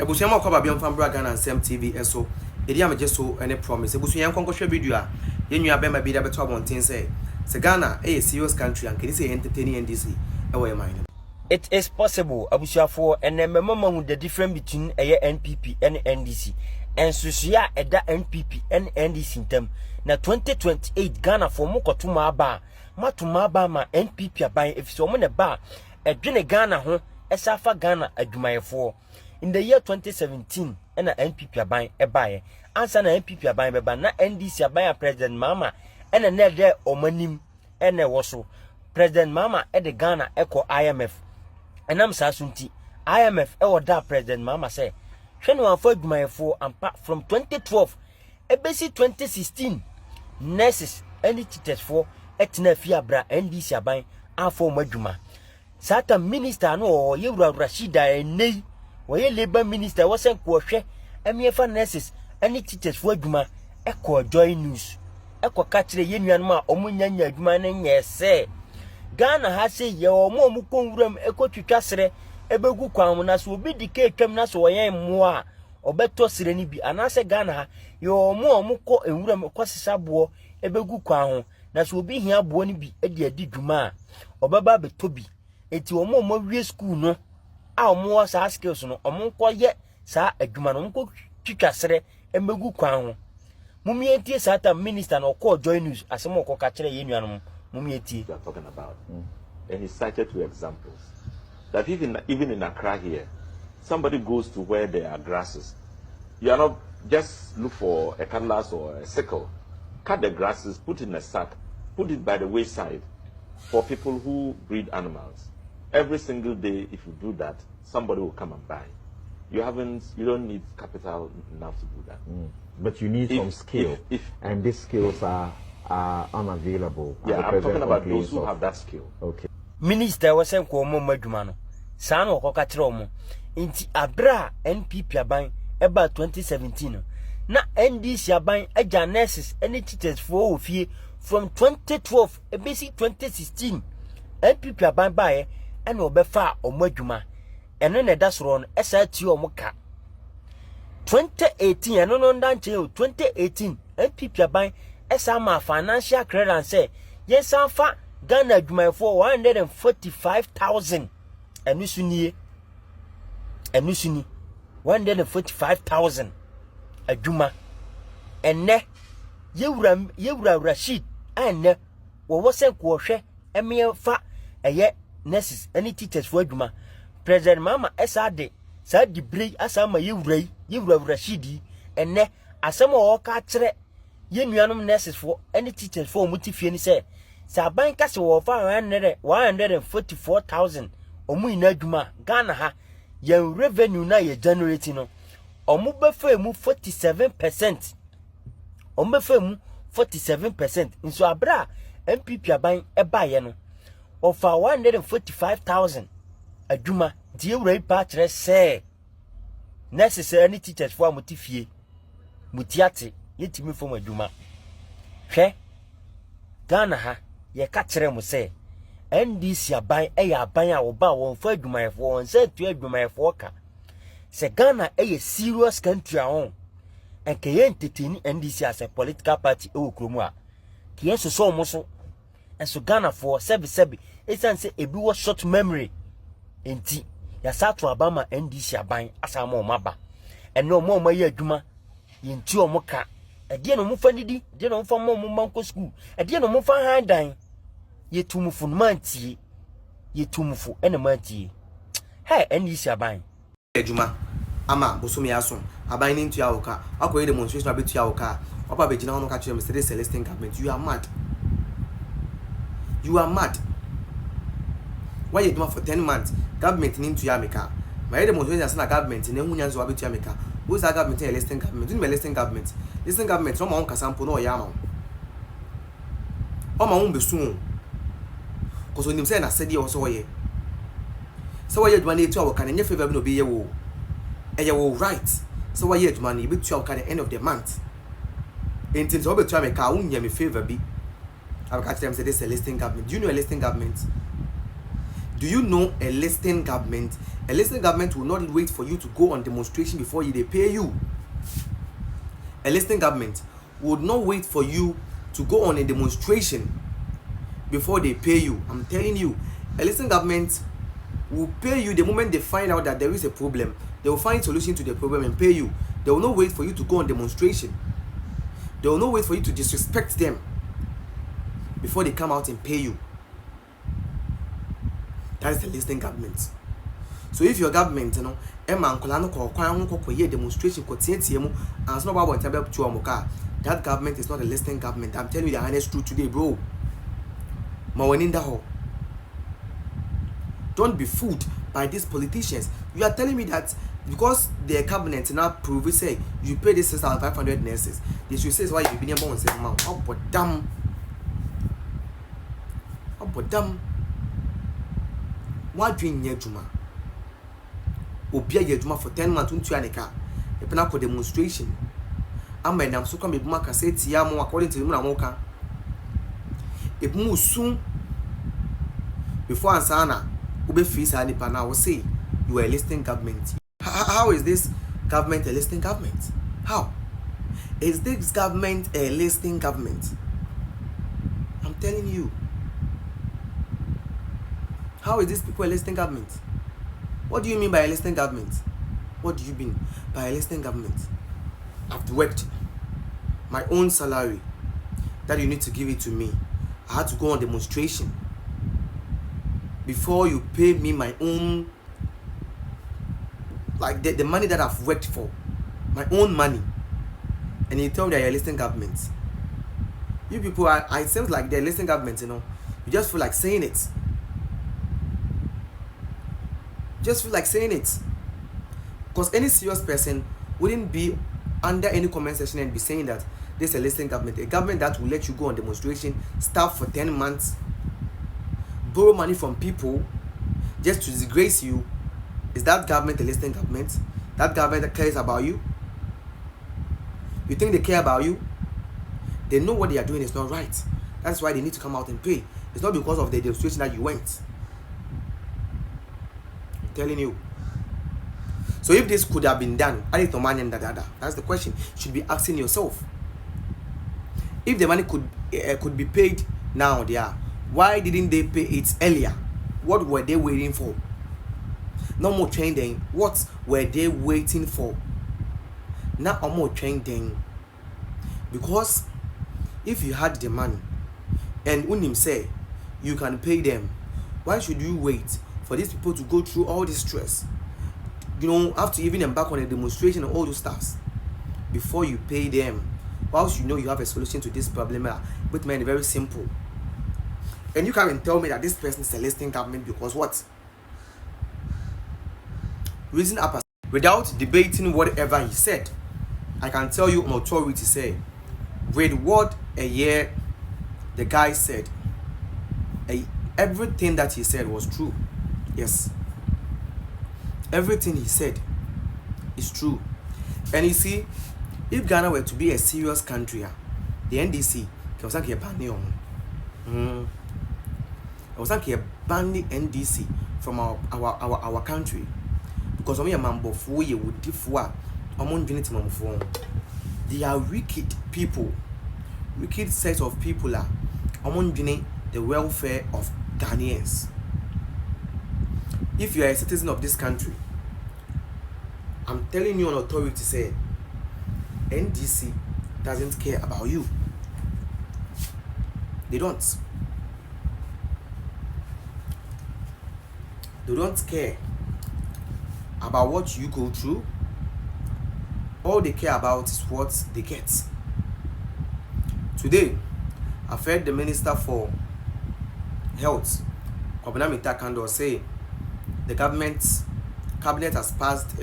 Ebusuya ma kwa ba biam fambra Ghana Nsem TV eso edi am so any promise ebusuya nkonko hwe video a yenua be ma bi da beto abonten say Ghana a serious country and can say entertaining NDC e wo mind. It is possible abusuafo enemme mama the difference between NPP and NDC and susuya eda NPP and NDC ntam na 2028 Ghana for mokotuma aba matuma aba ma NPP aban efiso mo ne ba edwene Ghana ho esafa Ghana adwumayefo. In the year 2017, na NPP aban ebaye. Ansa na NPP aban beba na NDC aban President Mama ena ne de omanim ene woso. President Mama de Ghana eko IMF. Enam sa sunti IMF da President Mama say hwene wan fa adwumayefo ampa from 2012 ebesi 2016 nurses any teachers for etina fi abra NDC aban afo madwuma. Sata minister no yewura Rashida enei Waye Labor Minister wasen kuohwe emiefa nurses ani teachers fo adwuma ekọ Joy News ekọ ka kire yenuanum a omunyanya adwuma ne nyese Ghana ha se ye omo konwuram ekotwitwa sere ebegu kwan na so obi dike etwam na so woyen mo a obeto sere ni bi anase Ghana ha ye omo kọ enwuram kosisabo ebegu kwan ho na so obi hia abo ni bi edi dwuma a obeba betobi eti omo wie school no omo sa skills no omo nko ye sa adwuma no nko twitwasere emegu kwan ho mumietie sata minister no call Joy News asemo ko ka kire yenuanom mumietie you are talking about. And he cited two examples that even in Accra here somebody goes to where there are grasses, you are not just look for a cutlass or a sickle, cut the grasses, put in a sack, put it by the wayside for people who breed animals. Every single day, if you do that, somebody will come and buy. You don't need capital enough to do that. But you need some skill, and these skills are unavailable. Yeah, I'm talking about those who have that skill. Okay. Minister was saying ko mo madwuma no. San wo ko ka kire omo. Nti abra NPP aban eba 2017 no. Na NDC aban agya nurses any teachers for ofie from 2012 ebesi 2016. NPP aban bae ena obefa omadwuma eno ne dasoro no esa ti omuka 2018 eno no ndanche 2018 NPP aban esa ma financial clearance say yes afa Ghana adwumayefo 145,000 enu suni 145,000 adwuma enne yewura Rashid enne wo sen ko hwe emiefa eye nurses any teachers for adwuma President Mama esa de sa di brei asa ma yewura Rashidi enne asem o ka kire yenuanum nurses for any teachers for mutifie ni say sa ban ka se wo fa 144,000 omu ina adwuma Ghana ha yen revenue na ye generating no omu befa mu 47%. Omu befa mu 47%. Nso abra MPP aban ebaye no of 145,000 adwuma die wura pa kire say necessary teachers for mutifie mutiate yetimi fom adwuma hwe Ghana ha ye ka kire mu say NDC aban aban a wo ba won fa adwumayefo won say tu adwumayefo ka se Ghana serious country a on enke ye entertain NDC as a political party e wo kromu a ke ye so mo so enso Ghana for sebi esan say ebi wo short memory enti ya sato abama NDC aban asama o maba eno mo ma ye adwuma yenti o mo ka ede no mo fa didi de no mo fa mo manko school ede no mo fa handan yetumufu mantie yetumufu ene mantie hey NDC aban Adwuma ama bosumi aso aban ni ntua woka akoye demonstration abetua woka papa begina hono ka kire Mr. Celestine government you are mad why you do for 10 months government ni ntua meka my demonstration na government na hunya nzo abetua meka who's that government Celestine government you Celestine government no ma won kasampo no ya ma o ma won besu koso nim say na sede o so ye so why adwuma na etu awoka na nye favor bi no be ye wo eye wo right so why adwuma na ebetu awoka at the end of the month enti so betu ameka unya me favor bi abaka tell them say this Celestine government do you know Celestine government Do you know a listening government? A listening government will not wait for you to go on demonstration before they pay you. A listening government would not wait for you to go on a demonstration before they pay you. I'm telling you, a listening government will pay you the moment they find out that there is a problem. They will find a solution to the problem and pay you. They will not wait for you to go on demonstration. They will not wait for you to disrespect them before they come out and pay you. That is the listening government. So if your government, you know, demonstration, that government is not a listening government. I'm telling you the honest truth today, bro. Don't be fooled by these politicians. You are telling me that because their cabinet now prove say you pay this 6,500 nurses, they should say why you been able to say, oh, but damn. What doing near Juma? Obia Juma for 10 months to Annika. A penal demonstration. I'm so come Maka say Tiamo according to the Munamoka. It moves soon before Ansana, Ube Fisa Nipana will say you are a listening government. How is this government a listening government? How? Is this government a listening government? I'm telling you. How is this people a listening government? What do you mean by a listening government? What do you mean by a listening government? I've worked my own salary that you need to give it to me. I had to go on demonstration before you pay me my own, like the money that I've worked for, my own money, and you tell me that you're a listening government. You people are, it seems like they're listening government, you know. You just feel like saying it. Just feel like saying it. Because any serious person wouldn't be under any comment section and be saying that this is a listening government. A government that will let you go on demonstration, starve for 10 months, borrow money from people just to disgrace you. Is that government a listening government? That government that cares about you? You think they care about you? They know what they are doing is not right. That's why they need to come out and pay. It's not because of the demonstration that you went. I'm telling you. So if this could have been done, that's the question you should be asking yourself. If the money could be paid now, why didn't they pay it earlier? What were they waiting for? No more training. What were they waiting for? Not more training. Because if you had the money and Unim say you can pay them, why should you wait for these people to go through all this stress? You know, have to even embark on a demonstration and all those stuffs before you pay them. Whilst you know you have a solution to this problem, but man, very simple. And you come and tell me that this person is a listening government because what? Reason up without debating whatever he said. I can tell you on authority say, with what a year the guy said, everything that he said was true. Yes. Everything he said is true. And you see, if Ghana were to be a serious country, the NDC was like a ban the NDC from our country because we are mambo for you would differ among they are wicked people, wicked set of people are among the welfare of Ghanaians. If you are a citizen of this country, I'm telling you on authority say NDC doesn't care about you. They don't. They don't care about what you go through. All they care about is what they get. Today, I've heard the Minister for Health, Kwabena Mitakando, say the cabinet has passed,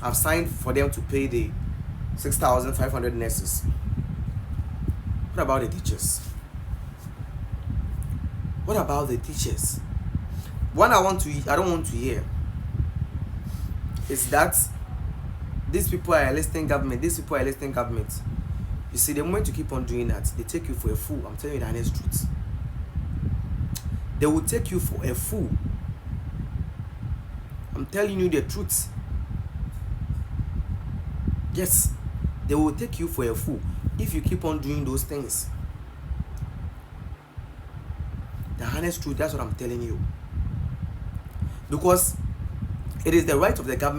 have signed for them to pay the 6,500 nurses. What about the teachers? What about the teachers? One I don't want to hear is that these people are a listening government. These people are a listening government. You see, the moment you keep on doing that, they take you for a fool. I'm telling you the honest truth. They will take you for a fool I'm telling you the truth. Yes, they will take you for a fool if you keep on doing those things. The honest truth, that's what I'm telling you. Because it is the right of the government